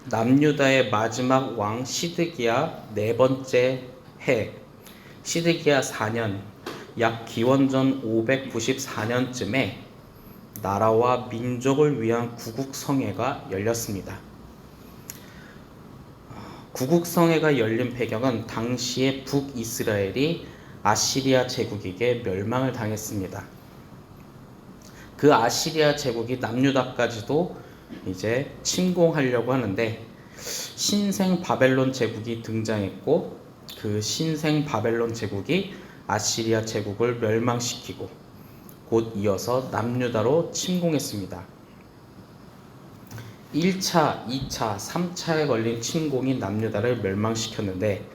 남유다의 마지막 왕 시드기야 네 번째 해, 시드기야 4년, 약 기원전 594년쯤에 나라와 민족을 위한 구국성회가 열렸습니다. 구국성회가 열린 배경은 당시의 북이스라엘이 아시리아 제국에게 멸망을 당했습니다. 그 아시리아 제국이 남유다까지도 이제 침공하려고 하는데 신생 바벨론 제국이 등장했고, 그 신생 바벨론 제국이 아시리아 제국을 멸망시키고 곧 이어서 남유다로 침공했습니다. 1차, 2차, 3차에 걸린 침공이 남유다를 멸망시켰는데,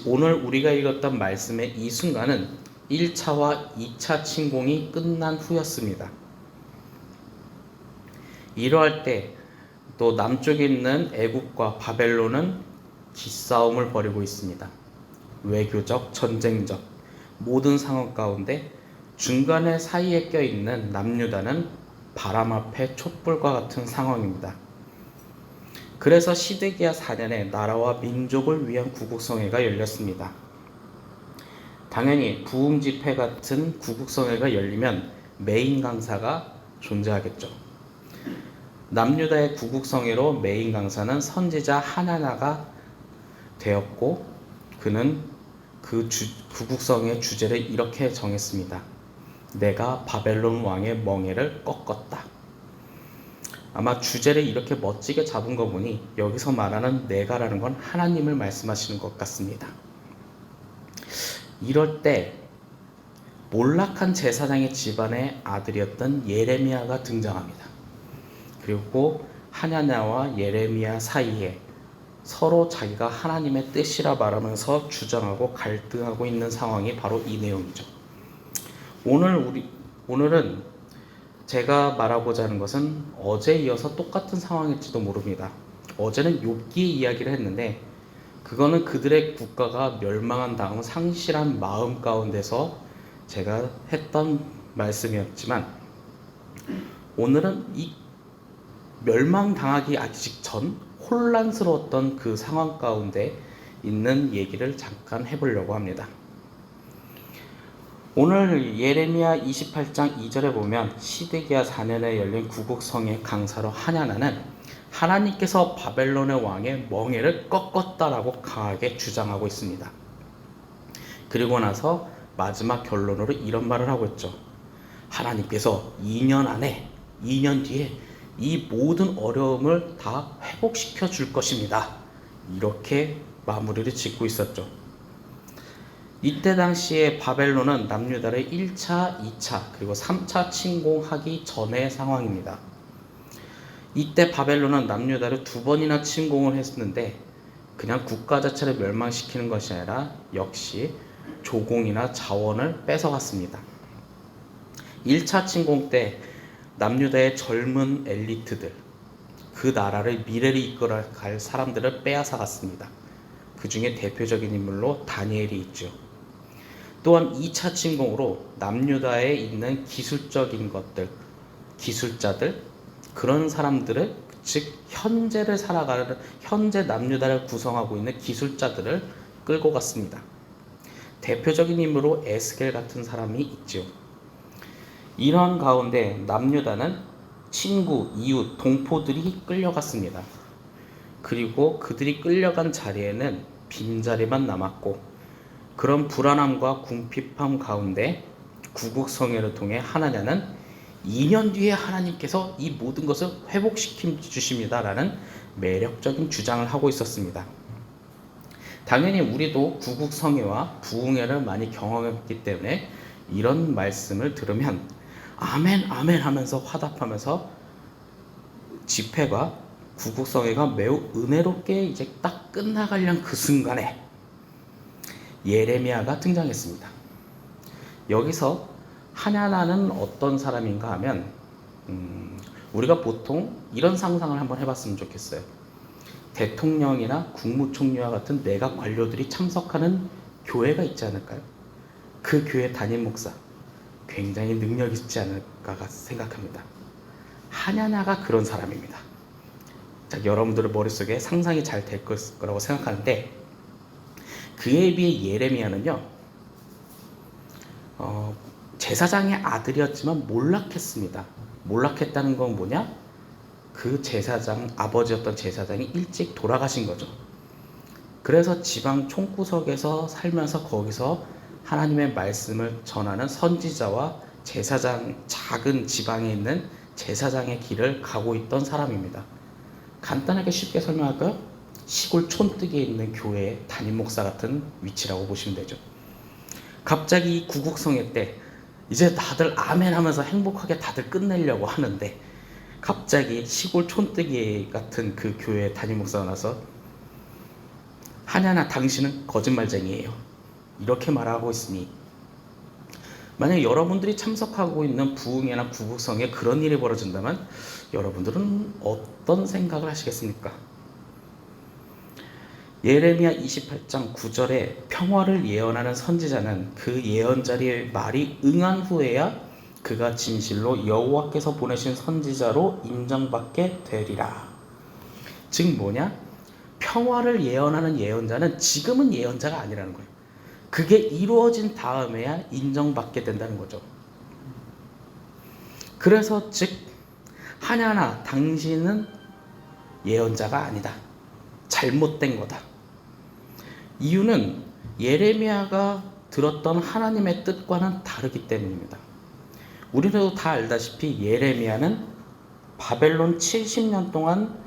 오늘 우리가 읽었던 말씀의 이 순간은 1차와 2차 침공이 끝난 후였습니다. 이러할 때 또 남쪽에 있는 애국과 바벨론은 기싸움을 벌이고 있습니다. 외교적, 전쟁적 모든 상황 가운데 중간에 사이에 껴있는 남유다는 바람 앞에 촛불과 같은 상황입니다. 그래서 시드기야 4년에 나라와 민족을 위한 구국성회가 열렸습니다. 당연히 부흥집회 같은 구국성회가 열리면 메인 강사가 존재하겠죠. 남유다의 구국성회로 메인 강사는 선지자 하나나가 되었고, 그는 그 구국성회 주제를 이렇게 정했습니다. 내가 바벨론 왕의 멍에를 꺾었다. 아마 주제를 이렇게 멋지게 잡은 거 보니 여기서 말하는 내가라는 건 하나님을 말씀하시는 것 같습니다. 이럴 때 몰락한 제사장의 집안의 아들이었던 예레미야가 등장합니다. 그리고 하나냐와 예레미야 사이에 서로 자기가 하나님의 뜻이라 말하면서 주장하고 갈등하고 있는 상황이 바로 이 내용이죠. 오늘은 제가 말하고자 하는 것은 어제 이어서 똑같은 상황일지도 모릅니다. 어제는 욥기의 이야기를 했는데, 그거는 그들의 국가가 멸망한 다음 상실한 마음 가운데서 제가 했던 말씀이었지만, 오늘은 이 멸망당하기 아직 전 혼란스러웠던 그 상황 가운데 있는 얘기를 잠깐 해보려고 합니다. 오늘 예레미야 28장 2절에 보면 시드기야 4년에 열린 구국성회 강사로 하냐나는 하나님께서 바벨론의 왕의 멍에를 꺾었다라고 강하게 주장하고 있습니다. 그리고 나서 마지막 결론으로 이런 말을 하고 있죠. 하나님께서 2년 뒤에 이 모든 어려움을 다 회복시켜 줄 것입니다. 이렇게 마무리를 짓고 있었죠. 이때 당시에 바벨론은 남유다를 1차, 2차 그리고 3차 침공하기 전의 상황입니다. 이때 바벨론은 남유다를 2번이나 침공을 했는데, 그냥 국가 자체를 멸망시키는 것이 아니라 역시 조공이나 자원을 뺏어갔습니다. 1차 침공 때 남유다의 젊은 엘리트들, 그 나라를 미래를 이끌어갈 사람들을 빼앗아 갔습니다. 그 중에 대표적인 인물로 다니엘이 있죠. 또한 2차 침공으로 남유다에 있는 기술적인 것들, 기술자들, 그런 사람들을, 즉 현재를 살아가는, 현재 남유다를 구성하고 있는 기술자들을 끌고 갔습니다. 대표적인 인물로 에스겔 같은 사람이 있죠. 이러한 가운데 남유다는 친구, 이웃, 동포들이 끌려갔습니다. 그리고 그들이 끌려간 자리에는 빈자리만 남았고, 그런 불안함과 궁핍함 가운데 구국성회를 통해 하나냐는 2년 뒤에 하나님께서 이 모든 것을 회복시켜 주십니다 라는 매력적인 주장을 하고 있었습니다. 당연히 우리도 구국성회와 부흥회를 많이 경험했기 때문에 이런 말씀을 들으면 아멘 아멘 하면서 화답하면서 집회가, 구국성회가 매우 은혜롭게 이제 딱 끝나가려는 그 순간에 예레미야가 등장했습니다. 여기서 하냐나는 어떤 사람인가 하면 우리가 보통 이런 상상을 한번 해봤으면 좋겠어요. 대통령이나 국무총리와 같은 내각 관료들이 참석하는 교회가 있지 않을까요? 그 교회 담임 목사, 굉장히 능력 있지 않을까 생각합니다. 하냐나가 그런 사람입니다. 자, 여러분들의 머릿속에 상상이 잘 될 거라고 생각하는데, 그에 비해 예레미야는요, 제사장의 아들이었지만 몰락했습니다. 몰락했다는 건 뭐냐? 그 제사장, 아버지였던 제사장이 일찍 돌아가신 거죠. 그래서 지방 총구석에서 살면서 거기서 하나님의 말씀을 전하는 선지자와 제사장, 작은 지방에 있는 제사장의 길을 가고 있던 사람입니다. 간단하게 쉽게 설명할까요? 시골 촌뜨기에 있는 교회의 담임 목사 같은 위치라고 보시면 되죠. 갑자기 이 구국성회 때 이제 다들 아멘 하면서 행복하게 다들 끝내려고 하는데, 갑자기 시골 촌뜨기 같은 그 교회의 담임 목사가 나서 하냐나 당신은 거짓말쟁이에요, 이렇게 말하고 있으니, 만약 여러분들이 참석하고 있는 부흥회나 구국성에 그런 일이 벌어진다면 여러분들은 어떤 생각을 하시겠습니까? 예레미야 28장 9절에 평화를 예언하는 선지자는 그 예언자리의 말이 응한 후에야 그가 진실로 여호와께서 보내신 선지자로 인정받게 되리라. 즉 뭐냐? 평화를 예언하는 예언자는 지금은 예언자가 아니라는 거예요. 그게 이루어진 다음에야 인정받게 된다는 거죠. 그래서 즉 하냐나 당신은 예언자가 아니다, 잘못된 거다. 이유는 예레미야가 들었던 하나님의 뜻과는 다르기 때문입니다. 우리도 다 알다시피 예레미야는 바벨론 70년 동안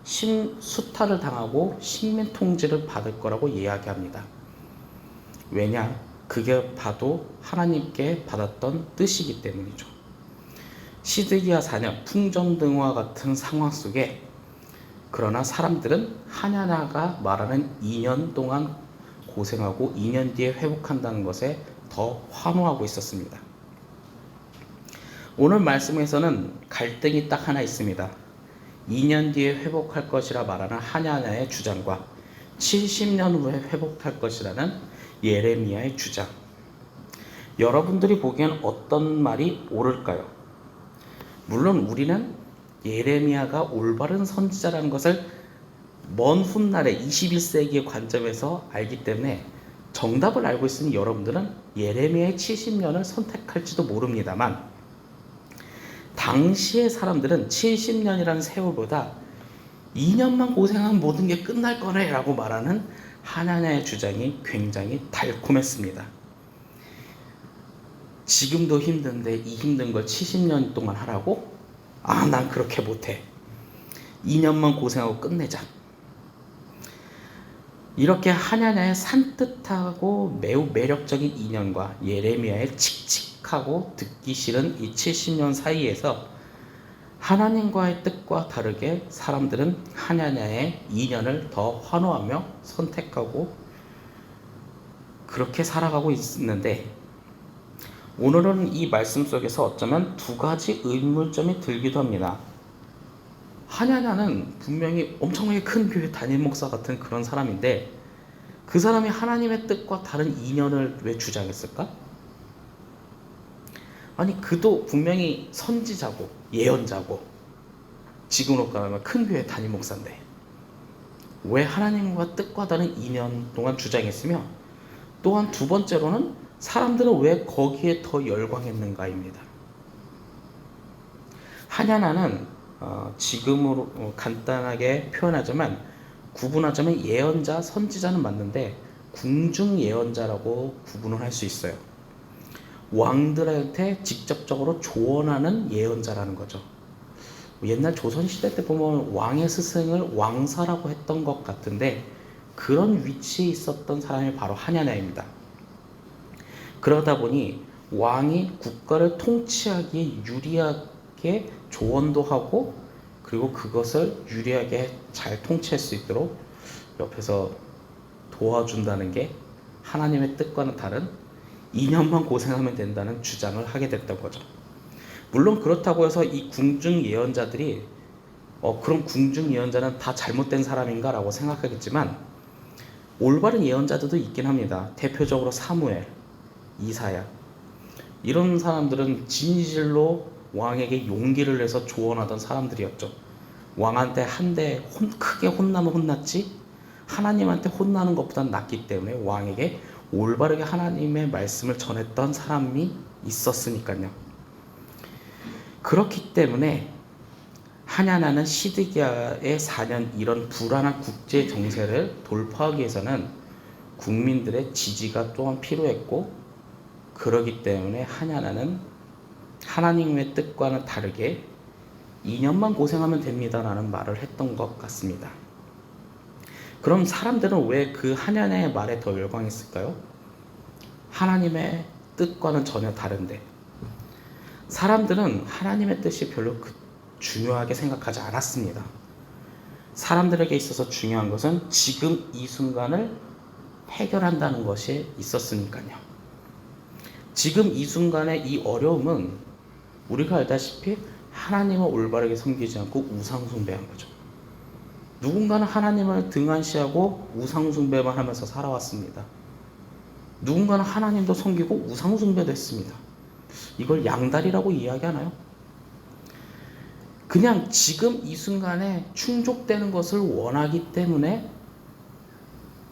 수탈을 당하고 식민 통치를 받을 거라고 이야기합니다. 왜냐? 그게 바로 하나님께 받았던 뜻이기 때문이죠. 시드기야 4년 풍전등화 같은 상황 속에 그러나 사람들은 하냐나가 말하는 2년 동안 고생하고 2년 뒤에 회복한다는 것에 더 환호하고 있었습니다. 오늘 말씀에서는 갈등이 딱 하나 있습니다. 2년 뒤에 회복할 것이라 말하는 하냐나의 주장과 70년 후에 회복할 것이라는 예레미야의 주장. 여러분들이 보기엔 어떤 말이 옳을까요? 물론 우리는 예레미야가 올바른 선지자라는 것을 먼 훗날의 21세기의 관점에서 알기 때문에 정답을 알고 있으니 여러분들은 예레미야의 70년을 선택할지도 모릅니다만, 당시의 사람들은 70년이라는 세월보다 2년만 고생하면 모든 게 끝날 거네 라고 말하는 하나냐의 주장이 굉장히 달콤했습니다. 지금도 힘든데 이 힘든 걸 70년 동안 하라고? 아, 난 그렇게 못해. 2년만 고생하고 끝내자. 이렇게 하냐냐의 산뜻하고 매우 매력적인 인연과 예레미야의 칙칙하고 듣기 싫은 이 70년 사이에서 하나님과의 뜻과 다르게 사람들은 하냐냐의 인연을 더 환호하며 선택하고 그렇게 살아가고 있는데, 오늘은 이 말씀 속에서 어쩌면 두 가지 의문점이 들기도 합니다. 하냐냐는 분명히 엄청나게 큰 교회 담임 목사 같은 그런 사람인데, 그 사람이 하나님의 뜻과 다른 인연을 왜 주장했을까? 아니, 그도 분명히 선지자고 예언자고 지금으로 가면 큰 교회 담임 목사인데 왜 하나님과 뜻과 다른 인연 동안 주장했으며, 또한 두 번째로는 사람들은 왜 거기에 더 열광했는가입니다. 하냐나는 지금으로 간단하게 표현하자면, 구분하자면 예언자, 선지자는 맞는데 궁중 예언자라고 구분을 할 수 있어요. 왕들한테 직접적으로 조언하는 예언자라는 거죠. 옛날 조선시대 때 보면 왕의 스승을 왕사라고 했던 것 같은데, 그런 위치에 있었던 사람이 바로 하냐냐입니다. 그러다 보니 왕이 국가를 통치하기에 유리하게 조언도 하고, 그리고 그것을 유리하게 잘 통치할 수 있도록 옆에서 도와준다는 게 하나님의 뜻과는 다른 2년만 고생하면 된다는 주장을 하게 됐던 거죠. 물론 그렇다고 해서 이 궁중 예언자들이 그럼 궁중 예언자는 다 잘못된 사람인가 라고 생각하겠지만, 올바른 예언자들도 있긴 합니다. 대표적으로 사무엘, 이사야, 이런 사람들은 진실로 왕에게 용기를 내서 조언하던 사람들이었죠. 왕한테 한 대 크게 혼나면 혼났지 하나님한테 혼나는 것보단 낫기 때문에 왕에게 올바르게 하나님의 말씀을 전했던 사람이 있었으니까요. 그렇기 때문에 하냐나는 시드기야의 4년 이런 불안한 국제 정세를 돌파하기 위해서는 국민들의 지지가 또한 필요했고, 그러기 때문에 하냐나는 하나님의 뜻과는 다르게 2년만 고생하면 됩니다라는 말을 했던 것 같습니다. 그럼 사람들은 왜 그 하냐나의 말에 더 열광했을까요? 하나님의 뜻과는 전혀 다른데, 사람들은 하나님의 뜻이 별로 중요하게 생각하지 않았습니다. 사람들에게 있어서 중요한 것은 지금 이 순간을 해결한다는 것이 있었으니까요. 지금 이 순간의 이 어려움은 우리가 알다시피 하나님을 올바르게 섬기지 않고 우상숭배한 거죠. 누군가는 하나님을 등한시하고 우상숭배만 하면서 살아왔습니다. 누군가는 하나님도 섬기고 우상숭배도 했습니다. 이걸 양다리라고 이야기하나요? 그냥 지금 이 순간에 충족되는 것을 원하기 때문에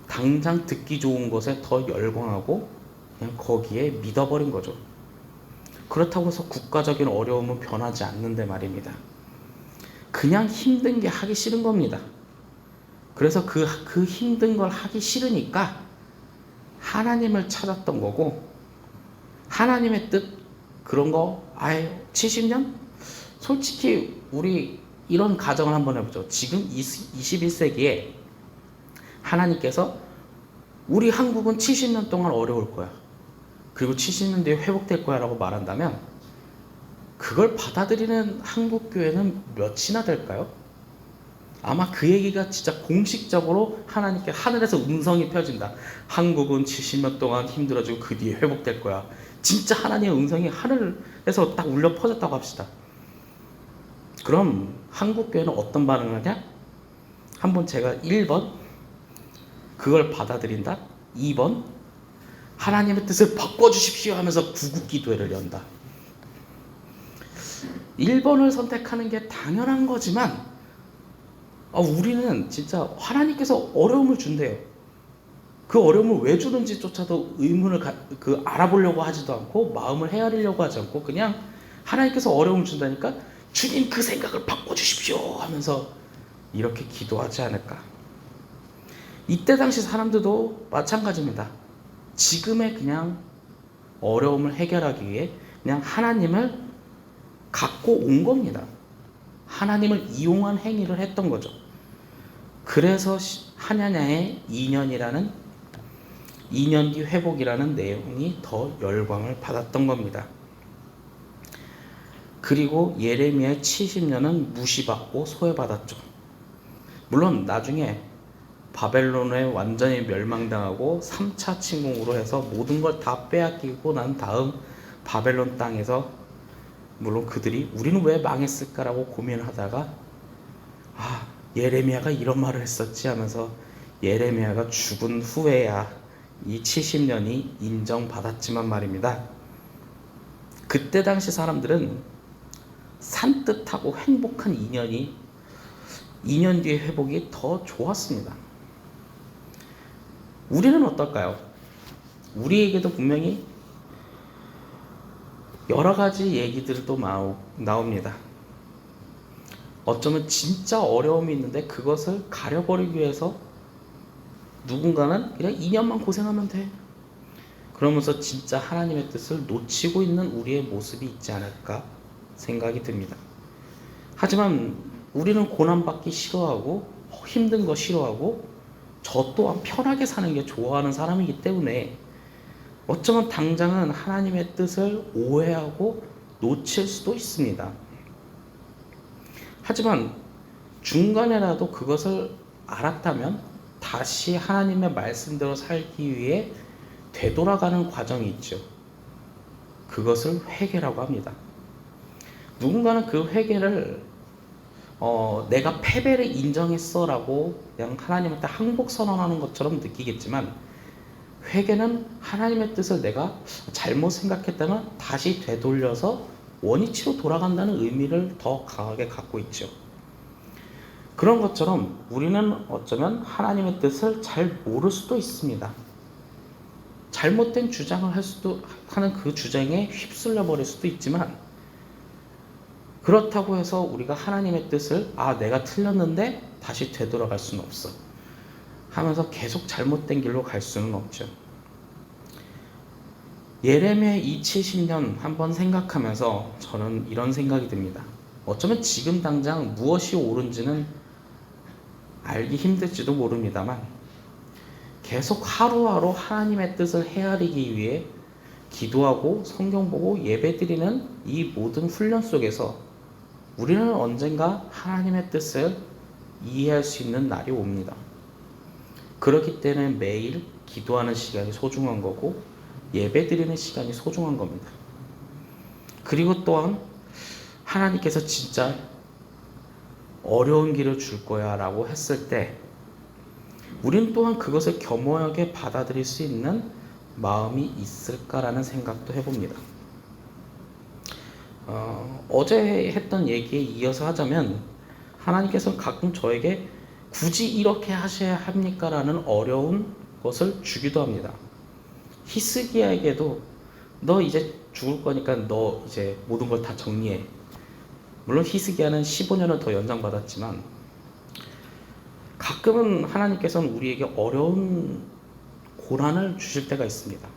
당장 듣기 좋은 것에 더 열광하고 그냥 거기에 믿어버린 거죠. 그렇다고 해서 국가적인 어려움은 변하지 않는데 말입니다. 그냥 힘든 게 하기 싫은 겁니다. 그래서 그 힘든 걸 하기 싫으니까 하나님을 찾았던 거고, 하나님의 뜻 그런 거 70년? 솔직히 우리 이런 가정을 한번 해보죠. 지금 21세기에 하나님께서 우리 한국은 70년 동안 어려울 거야, 그리고 70년 뒤에 회복될 거야 라고 말한다면 그걸 받아들이는 한국교회는 몇이나 될까요? 아마 그 얘기가 진짜 공식적으로 하나님께 하늘에서 음성이 펴진다. 한국은 70년 동안 힘들어지고 그 뒤에 회복될 거야. 진짜 하나님의 음성이 하늘에서 딱 울려 퍼졌다고 합시다. 그럼 한국교회는 어떤 반응을 하냐? 한번 제가 1번 그걸 받아들인다. 2번 하나님의 뜻을 바꿔주십시오 하면서 구국기도회를 연다. 1번을 선택하는 게 당연한 거지만 우리는 진짜 하나님께서 어려움을 준대요. 그 어려움을 왜 주는지조차도 의문을 알아보려고 하지도 않고 마음을 헤아리려고 하지 않고 그냥 하나님께서 어려움을 준다니까 주님 그 생각을 바꿔주십시오 하면서 이렇게 기도하지 않을까. 이때 당시 사람들도 마찬가지입니다. 지금의 그냥 어려움을 해결하기 위해 그냥 하나님을 갖고 온 겁니다. 하나님을 이용한 행위를 했던 거죠. 그래서 하냐냐의 2년 뒤 회복이라는 내용이 더 열광을 받았던 겁니다. 그리고 예레미야의 70년은 무시받고 소외받았죠. 물론 나중에 바벨론에 완전히 멸망당하고 3차 침공으로 해서 모든 걸 다 빼앗기고 난 다음 바벨론 땅에서 물론 그들이 우리는 왜 망했을까라고 고민을 하다가 예레미야가 이런 말을 했었지 하면서 예레미야가 죽은 후에야 이 70년이 인정받았지만 말입니다. 그때 당시 사람들은 산뜻하고 행복한 2년 뒤의 회복이 더 좋았습니다. 우리는 어떨까요? 우리에게도 분명히 여러 가지 얘기들도 나옵니다. 어쩌면 진짜 어려움이 있는데 그것을 가려버리기 위해서 누군가는 그냥 2년만 고생하면 돼. 그러면서 진짜 하나님의 뜻을 놓치고 있는 우리의 모습이 있지 않을까 생각이 듭니다. 하지만 우리는 고난받기 싫어하고 힘든 거 싫어하고 저 또한 편하게 사는 게 좋아하는 사람이기 때문에 어쩌면 당장은 하나님의 뜻을 오해하고 놓칠 수도 있습니다. 하지만 중간에라도 그것을 알았다면 다시 하나님의 말씀대로 살기 위해 되돌아가는 과정이 있죠. 그것을 회개라고 합니다. 누군가는 그 회개를 내가 패배를 인정했어 라고 그냥 하나님한테 항복 선언하는 것처럼 느끼겠지만, 회개는 하나님의 뜻을 내가 잘못 생각했다면 다시 되돌려서 원위치로 돌아간다는 의미를 더 강하게 갖고 있죠. 그런 것처럼 우리는 어쩌면 하나님의 뜻을 잘 모를 수도 있습니다. 잘못된 주장을 하는 그 주장에 휩쓸려 버릴 수도 있지만, 그렇다고 해서 우리가 하나님의 뜻을 내가 틀렸는데 다시 되돌아갈 수는 없어 하면서 계속 잘못된 길로 갈 수는 없죠. 예레미야 270년 한번 생각하면서 저는 이런 생각이 듭니다. 어쩌면 지금 당장 무엇이 옳은지는 알기 힘들지도 모릅니다만, 계속 하루하루 하나님의 뜻을 헤아리기 위해 기도하고 성경 보고 예배드리는 이 모든 훈련 속에서 우리는 언젠가 하나님의 뜻을 이해할 수 있는 날이 옵니다. 그렇기 때문에 매일 기도하는 시간이 소중한 거고 예배드리는 시간이 소중한 겁니다. 그리고 또한 하나님께서 진짜 어려운 길을 줄 거야 라고 했을 때 우린 또한 그것을 겸허하게 받아들일 수 있는 마음이 있을까라는 생각도 해봅니다. 어제 했던 얘기에 이어서 하자면, 하나님께서는 가끔 저에게 굳이 이렇게 하셔야 합니까? 라는 어려운 것을 주기도 합니다. 히스기야에게도 너 이제 죽을 거니까 너 이제 모든 걸 다 정리해. 물론 히스기야는 15년을 더 연장받았지만, 가끔은 하나님께서는 우리에게 어려운 고난을 주실 때가 있습니다.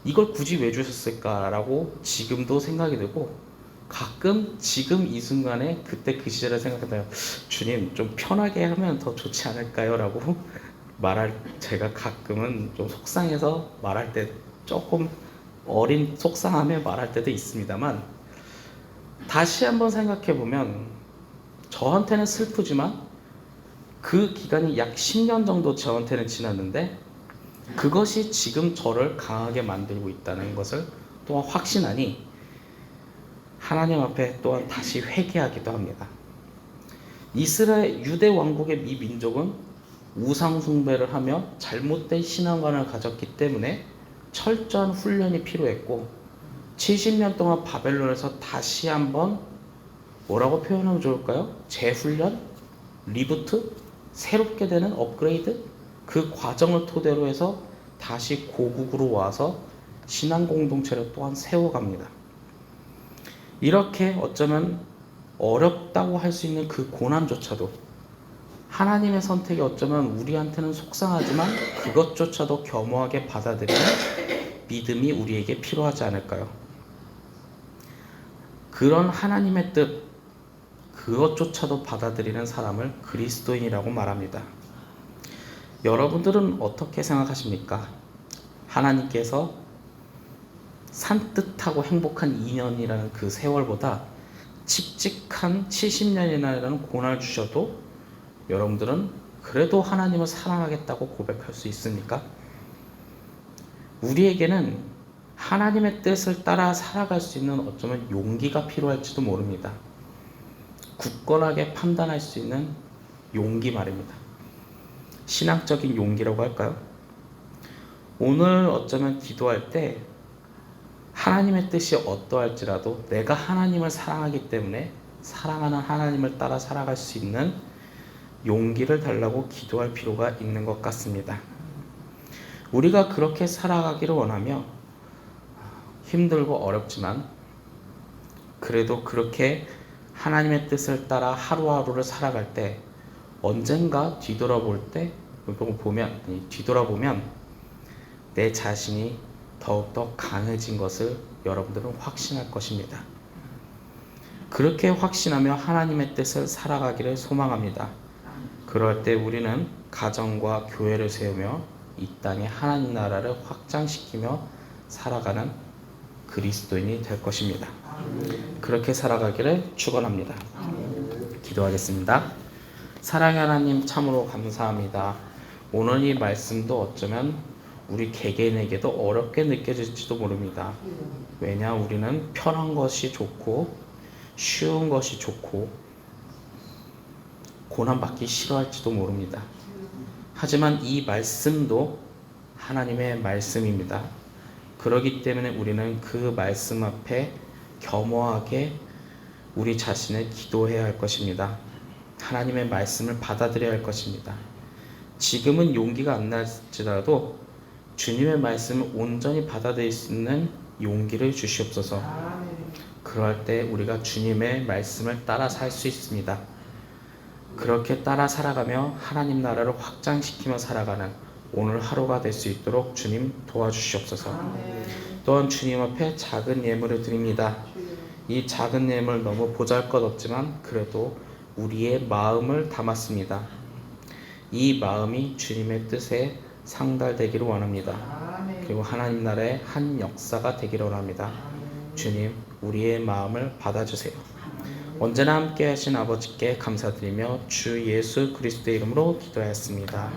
이걸 굳이 왜 주셨을까라고 지금도 생각이 들고, 가끔 지금 이 순간에 그때 그 시절을 생각하다가 주님 좀 편하게 하면 더 좋지 않을까요? 라고 제가 가끔은 좀 속상해서 말할 때 조금 어린 속상함에 말할 때도 있습니다만, 다시 한번 생각해 보면 저한테는 슬프지만 그 기간이 약 10년 정도 저한테는 지났는데, 그것이 지금 저를 강하게 만들고 있다는 것을 또한 확신하니 하나님 앞에 또한 다시 회개하기도 합니다. 유대 왕국의 미 민족은 우상 숭배를 하며 잘못된 신앙관을 가졌기 때문에 철저한 훈련이 필요했고, 70년 동안 바벨론에서 다시 한번 뭐라고 표현하면 좋을까요? 재훈련? 리부트? 새롭게 되는 업그레이드? 그 과정을 토대로 해서 다시 고국으로 와서 신앙 공동체를 또한 세워갑니다. 이렇게 어쩌면 어렵다고 할 수 있는 그 고난조차도 하나님의 선택이 어쩌면 우리한테는 속상하지만 그것조차도 겸허하게 받아들이는 믿음이 우리에게 필요하지 않을까요? 그런 하나님의 뜻, 그것조차도 받아들이는 사람을 그리스도인이라고 말합니다. 여러분들은 어떻게 생각하십니까? 하나님께서 산뜻하고 행복한 2년이라는 그 세월보다 칙칙한 70년이라는 고난을 주셔도 여러분들은 그래도 하나님을 사랑하겠다고 고백할 수 있습니까? 우리에게는 하나님의 뜻을 따라 살아갈 수 있는 어쩌면 용기가 필요할지도 모릅니다. 굳건하게 판단할 수 있는 용기 말입니다. 신앙적인 용기라고 할까요? 오늘 어쩌면 기도할 때 하나님의 뜻이 어떠할지라도 내가 하나님을 사랑하기 때문에 사랑하는 하나님을 따라 살아갈 수 있는 용기를 달라고 기도할 필요가 있는 것 같습니다. 우리가 그렇게 살아가기를 원하며 힘들고 어렵지만 그래도 그렇게 하나님의 뜻을 따라 하루하루를 살아갈 때 언젠가 뒤돌아보면 내 자신이 더욱더 강해진 것을 여러분들은 확신할 것입니다. 그렇게 확신하며 하나님의 뜻을 살아가기를 소망합니다. 그럴 때 우리는 가정과 교회를 세우며 이 땅에 하나님 나라를 확장시키며 살아가는 그리스도인이 될 것입니다. 그렇게 살아가기를 축원합니다. 기도하겠습니다. 사랑의 하나님, 참으로 감사합니다. 오늘 이 말씀도 어쩌면 우리 개개인에게도 어렵게 느껴질지도 모릅니다. 왜냐, 우리는 편한 것이 좋고 쉬운 것이 좋고 고난받기 싫어할지도 모릅니다. 하지만 이 말씀도 하나님의 말씀입니다. 그렇기 때문에 우리는 그 말씀 앞에 겸허하게 우리 자신을 기도해야 할 것입니다. 하나님의 말씀을 받아들여야 할 것입니다. 지금은 용기가 안 날지라도 주님의 말씀을 온전히 받아들일 수 있는 용기를 주시옵소서. 그럴 때 우리가 주님의 말씀을 따라 살 수 있습니다. 그렇게 따라 살아가며 하나님 나라를 확장시키며 살아가는 오늘 하루가 될 수 있도록 주님 도와주시옵소서. 또한 주님 앞에 작은 예물을 드립니다. 이 작은 예물 너무 보잘것없지만 그래도 우리의 마음을 담았습니다. 이 마음이 주님의 뜻에 상달되기를 원합니다. 그리고 하나님 나라의 한 역사가 되기를 원합니다. 주님, 우리의 마음을 받아주세요. 언제나 함께 하신 아버지께 감사드리며 주 예수 그리스도의 이름으로 기도하였습니다.